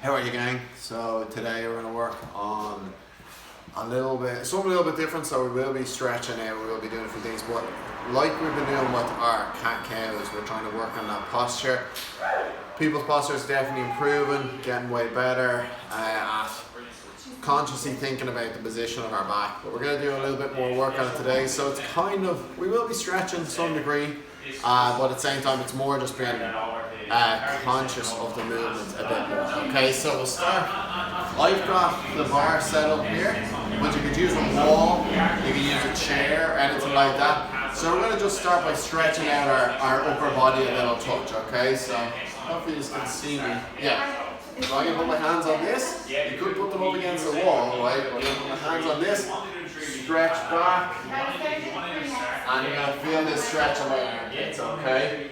How are you, gang? So today we're going to work on something a little bit different. So we will be stretching out, we will be doing a few things, but like we've been doing with our cat cows, we're trying to work on that posture. People's posture is definitely improving, getting way better at consciously thinking about the position of our back. But we're going to do a little bit more work on it today. So it's we will be stretching to some degree, but at the same time it's more just being conscious of the movement a bit more. Okay, so we'll start. I've got the bar set up here, but you could use a wall, you can use a chair, anything like that. So we're going to just start by stretching out our upper body a little touch. Okay, so hopefully you can see me. Yeah. So I'm going to put my hands on this. You could put them up against the wall, right? But I'm going to put my hands on this, stretch back, and you're going to feel this stretch on my armpits, okay?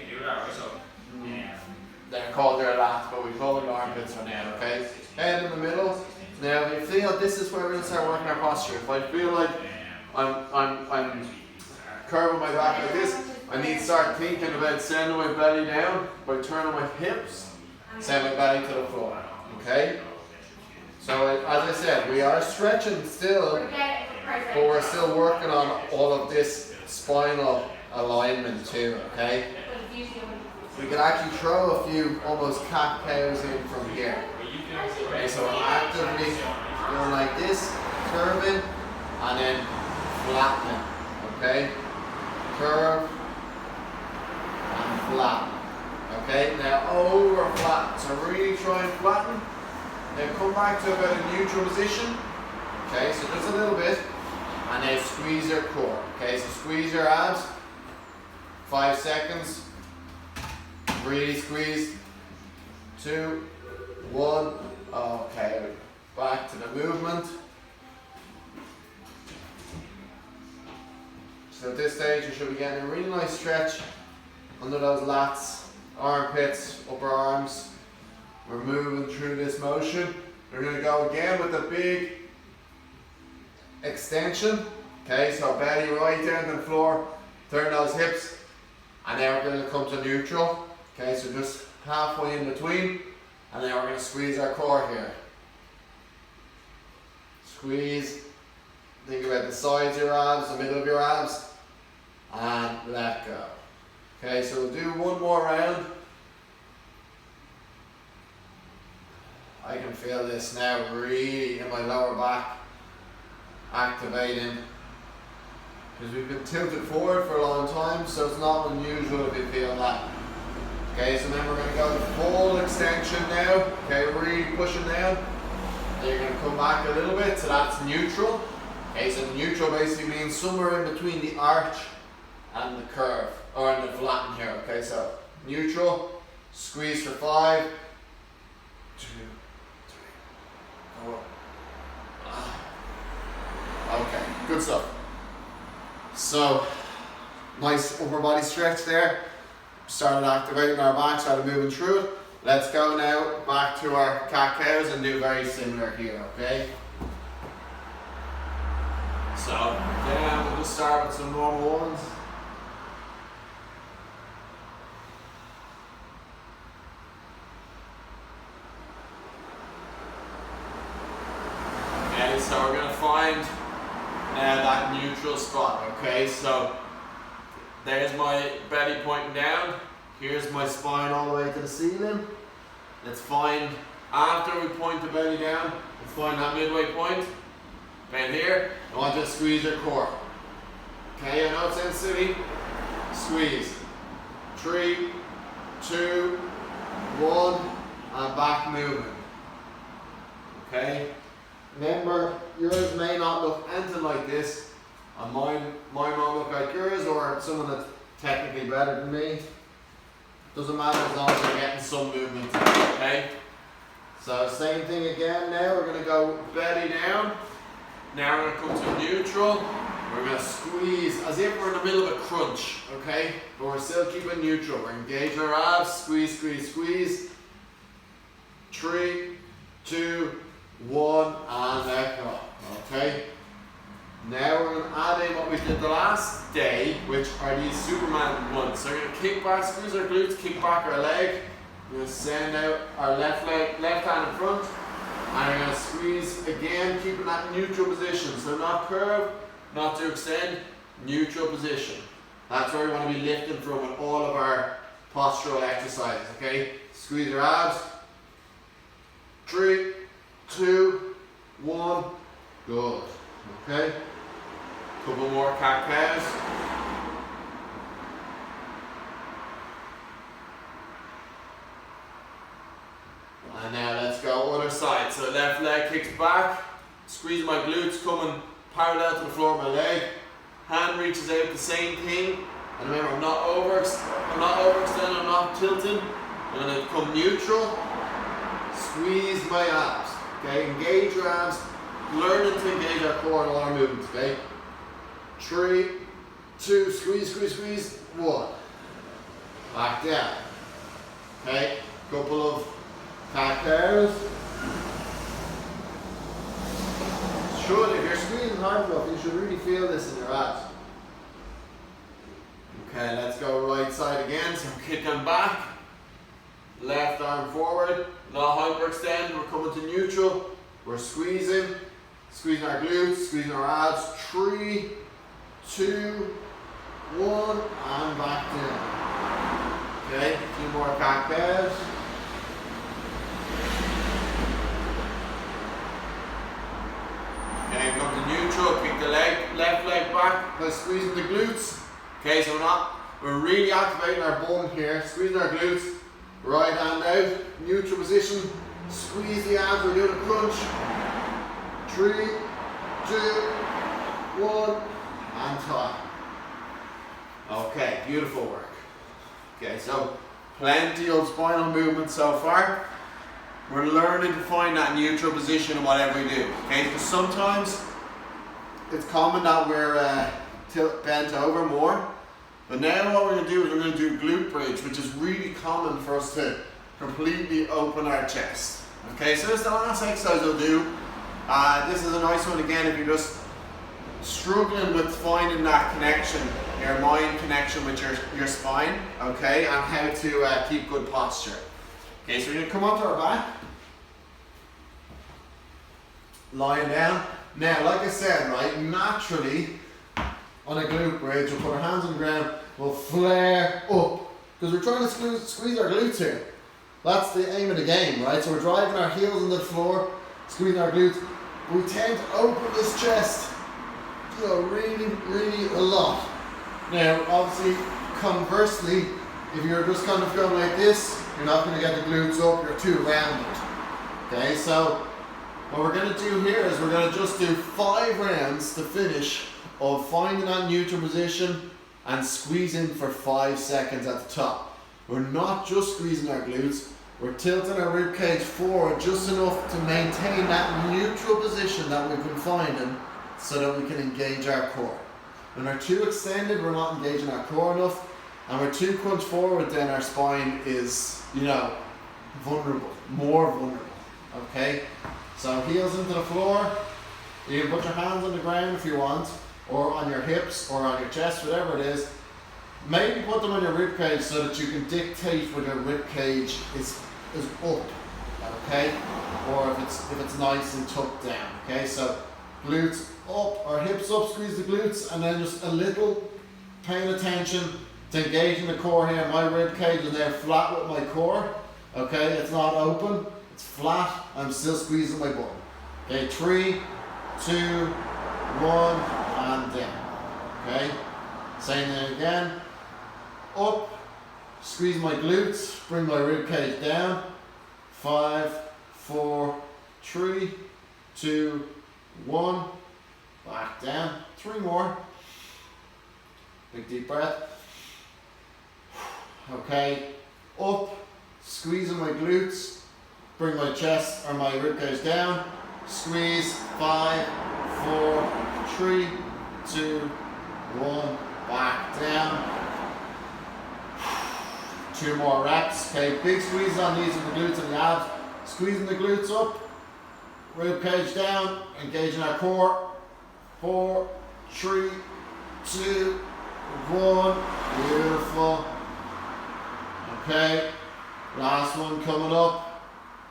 They're called their lats, but we call them armpits for now, okay? Head in the middle. Now, if you feel this is where we're going to start working our posture. If I feel like I'm curving my back like this, I need to start thinking about sending my belly down by turning my hips, send my belly to the floor, okay? So, as I said, we are stretching still, but we're still working on all of this spinal alignment too, okay? We can actually throw a few almost cat cows in from here. Okay, so we're actively going like this, curving, and then flattening. Okay? Curve and flatten. Okay, now over flatten. So really try and flatten. Then come back to about a neutral position. Okay, so just a little bit. And then squeeze your core. Okay, so squeeze your abs. 5 seconds. Really squeeze. 2, 1. Okay, back to the movement. So at this stage you should be getting a really nice stretch under those lats, armpits, upper arms. We're moving through this motion. We're going to go again with a big extension. Okay, so belly right down to the floor, turn those hips, and then we're going to come to neutral. Okay, so just halfway in between, and then we're going to squeeze our core here. Squeeze, think about the sides of your abs, the middle of your abs, and let go. Okay, so we'll do one more round. I can feel this now really in my lower back, activating, because we've been tilted forward for a long time, so it's not unusual if you feel that. Okay, so then we're going to go to full extension now. Okay, really pushing down. Then you're going to come back a little bit, so that's neutral. Okay, so neutral basically means somewhere in between the arch and the curve, or in the flatten here. Okay, so neutral, squeeze for 5, 2, 3, 4. Okay, good stuff. So, nice upper body stretch there. Started activating our back, started moving through it. Let's go now back to our cat cows and do very similar here, okay? So, again, we'll just start with some normal ones. Okay, so we're going to find now that neutral spot, okay? So, there's my belly pointing down. Here's my spine all the way to the ceiling. Let's find, after we point the belly down, let's find that midway point. Right here, I want you to squeeze your core. Okay, I know it sounds silly. Squeeze. 3, 2, 1, and back movement. Okay? Remember, yours may not look anything like this. And mine might look like yours or someone that's technically better than me. Doesn't matter as long as you're getting some movement, okay? So same thing again now, we're going to go belly down. Now we're going to come to neutral. We're going to squeeze as if we're in the middle of a crunch, okay? But we're still keeping neutral. We're engaging our abs, squeeze, squeeze, squeeze. 3, 2, 1, and let go, okay? Now we're going to add in what we did the last day, which are these Superman ones. So we're going to kick back, squeeze our glutes, kick back our leg, We're going to send out our left leg, left hand in front, and we're going to squeeze again, keeping that neutral position. So not curve, not to extend, neutral position. That's where we want to be lifting from in all of our postural exercises, okay? Squeeze your abs. 3, 2, 1, good. Okay? Couple more cat cows. And now let's go other side. So left leg kicks back. Squeeze my glutes, coming parallel to the floor of my leg. Hand reaches out, the same thing. And remember, I'm not overextending, I'm not tilting. I'm going to come neutral. Squeeze my abs. Okay, engage your abs. Learning to engage our core in all our movements. Okay. 3, 2, squeeze, squeeze, squeeze. 1. Back down. Okay. Couple of cat cows. If you're squeezing hard enough, you should really feel this in your abs. Okay, let's go right side again. So kicking back, left arm forward, not hyperextend. We're coming to neutral. We're squeezing our glutes, squeezing our abs. 3, 2, 1, and back down. Okay, a few more cat cows. Okay, come to neutral, kick the left leg back by squeezing the glutes. Okay, so we're really activating our bum here, squeezing our glutes, right hand out, neutral position, squeeze the abs, we're doing a crunch. 3, 2, 1, and time. Okay, beautiful work. Okay, so plenty of spinal movement so far. We're learning to find that neutral position in whatever we do. Okay, because sometimes it's common that we're bent over more. But now what we're going to do is we're going to do glute bridge, which is really common for us to completely open our chest. Okay, so this is the last exercise we'll do. This is a nice one again if you're just struggling with finding that connection, your mind connection with your spine, okay, and how to keep good posture. Okay, so we're going to come onto our back, lying down. Now, like I said, right, naturally, on a glute bridge, we'll put our hands on the ground, we'll flare up, because we're trying to squeeze our glutes here. That's the aim of the game, right? So we're driving our heels into the floor, squeezing our glutes. We tend to open this chest, you know, really, really a lot. Now, obviously, conversely, if you're just kind of going like this, you're not going to get the glutes up, you're too rounded. Okay, so what we're going to do here is we're going to just do 5 rounds to finish of finding that neutral position and squeezing for 5 seconds at the top. We're not just squeezing our glutes, we're tilting our rib cage forward just enough to maintain that neutral position that we've been finding so that we can engage our core. When we're too extended, we're not engaging our core enough, and we're too crunched forward, then our spine is, you know, vulnerable, more vulnerable. Okay? So heels into the floor. You can put your hands on the ground if you want, or on your hips, or on your chest, whatever it is. Maybe put them on your rib cage so that you can dictate where your rib cage is up. Okay? Or if it's nice and tucked down. Okay? So glutes up, or hips up, squeeze the glutes, and then just a little paying attention to engaging the core here. My rib cage is now flat with my core. Okay, it's not open, it's flat. I'm still squeezing my bum. Okay, 3, 2, 1, and down. Okay, same thing again. Up, squeeze my glutes, bring my rib cage down. 5, 4, 3, 2, 1. Back down. 3 more. Big deep breath. Okay. Up. Squeezing my glutes. Bring my chest or my rib cage down. Squeeze. 5, 4, 3, 2, 1. Back down. 2 more reps. Okay. Big squeeze on these with the glutes and the abs. Squeezing the glutes up. Rib cage down. Engaging our core. 4, 3, 2, 1. Beautiful. Okay. Last one coming up.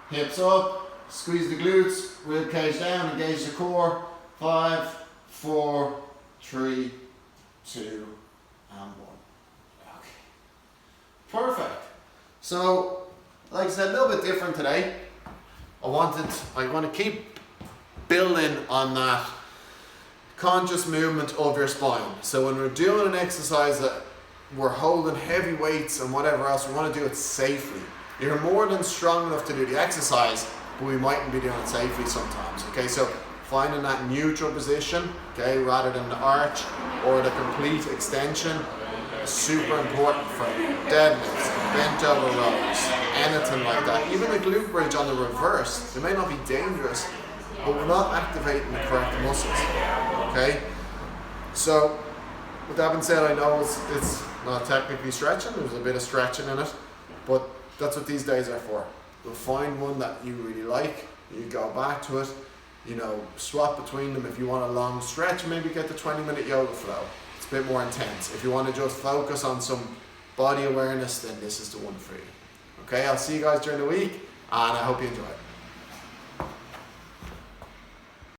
Hips up. Squeeze the glutes. Rib cage down. Engage the core. 5, 4, 3, 2, and 1. Okay. Perfect. So, like I said, a little bit different today. I want to keep building on that conscious movement of your spine. So when we're doing an exercise that we're holding heavy weights and whatever else, we want to do it safely. You're more than strong enough to do the exercise, but we mightn't be doing it safely sometimes. Okay, so finding that neutral position, okay, rather than the arch or the complete extension is super important for deadlifts, bent over rows, anything like that. Even a glute bridge on the reverse, they may not be dangerous, but we're not activating the correct muscles. Okay, so with that being said, I know it's not technically stretching, there's a bit of stretching in it, but that's what these days are for. You'll find one that you really like, you go back to it, you know, swap between them. If you want a long stretch, maybe get the 20-minute yoga flow. It's a bit more intense. If you want to just focus on some body awareness, then this is the one for you. Okay, I'll see you guys during the week, and I hope you enjoy it.